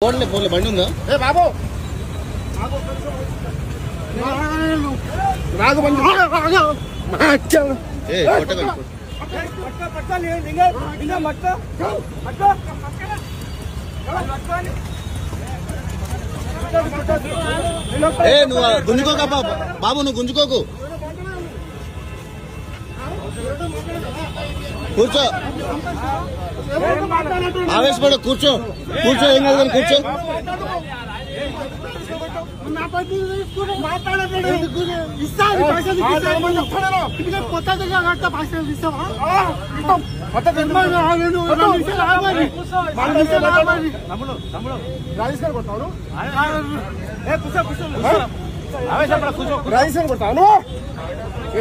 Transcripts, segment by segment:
పోన్లే పోన్లే బండి ఉందా? ఏ బాబు రాగు బండి నువ్వు గుంజుకోక బాబు, నువ్వు గుంజుకోకు, కూర్చో, ఆవేశపడ, కూర్చో కూర్చో, ఏం కాదు కానీ కూర్చో. రాజేశ్వరి కొడతాను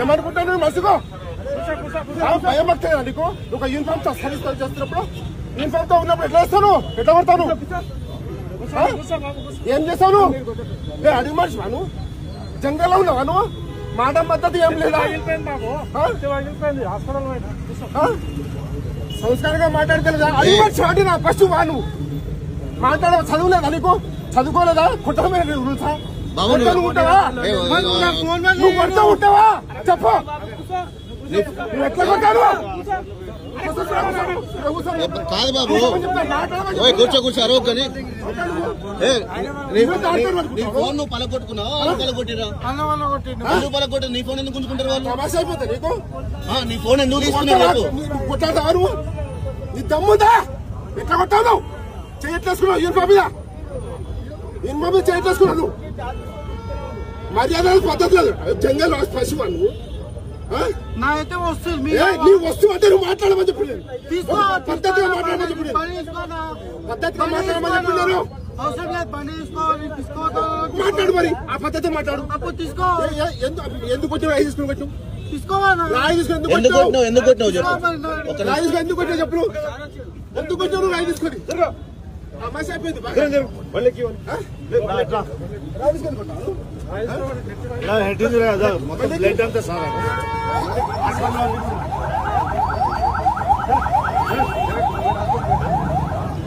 ఏమనుకుంటాను మసుకో భయం వస్తుందా నీకు? ఒక యూనిఫామ్ సర్వీస్ చేస్తున్నప్పుడు యూనిఫామ్ తో ఉన్నప్పుడు ఎట్లా వేస్తాను, ఎట్లా కొడతాను, ఏం చేస్తాను? అడిగి మనిషి వాను జంగల్లో ఉన్నావా నువ్వు? మాట పద్ధతి ఏం లేదా? సంస్కారంగా మాట్లాడగలదా? అడిగి మనిషి వాడి నా ఫస్ట్ వాను మాట్లాడ చదువులేదా నీకు? చదువుకోలేదా? కుటుంబమే రూల్సా? ఉంటావా? నువ్వు కొడుతూ ఉంటావా? చెప్పు, ఎట్లా కొట్టాను? కాదు బాబు, కూర్చో కూర్చో, అరవ కానీ నీ ఫోన్ నువ్వు పలగొట్టుకున్నావు, పలగొట్టిరా? ఎందుకు పలగొట్టారు? నీ ఫోన్ ఎందుకు గుంజుకుంటారు వాళ్ళు? అయిపోతా నీకు నీ ఫోన్ ఎందుకు తీసుకున్నారు? కొట్టాడు నీ దమ్ముదా? ఎట్లా కొట్టావు? చేయట్లేసుకున్నావు యూనిఫామ్ మీద, యూనిఫామ్ మీద చేయట్లేసుకున్నావు. మర్యాద పద్ధతి లేదు. జంగల్ పశువు నువ్వు. నాకైతే వస్తుంది, నీ వస్తువు అంటే నువ్వు మాట్లాడమని చెప్పి పద్ధతిగా మాట్లాడమని చెప్పి పద్ధతిగా మాట్లాడమని చెప్పినారు. అవసరం లేదు, పని తీసుకోవాలి, మాట్లాడు, మరి ఆ పద్ధతి మాట్లాడు. అప్పుడు తీసుకో. ఎందుకు వచ్చావు? రాయి తీసుకుని వచ్చావు, తీసుకోవాలి. రాయి తీసుకుని ఎందుకు కొట్టినావు? ఎందుకు కొట్టినావు చెప్పు. రాయి తీసుకుని ఎందుకు వచ్చావు చెప్పు. ఎందుకు వచ్చావు రాయి తీసుకొని? మసి అయిపోయింది. రాయి తీసుకొని కొట్టాను. బ్లడ్ అంతా సార్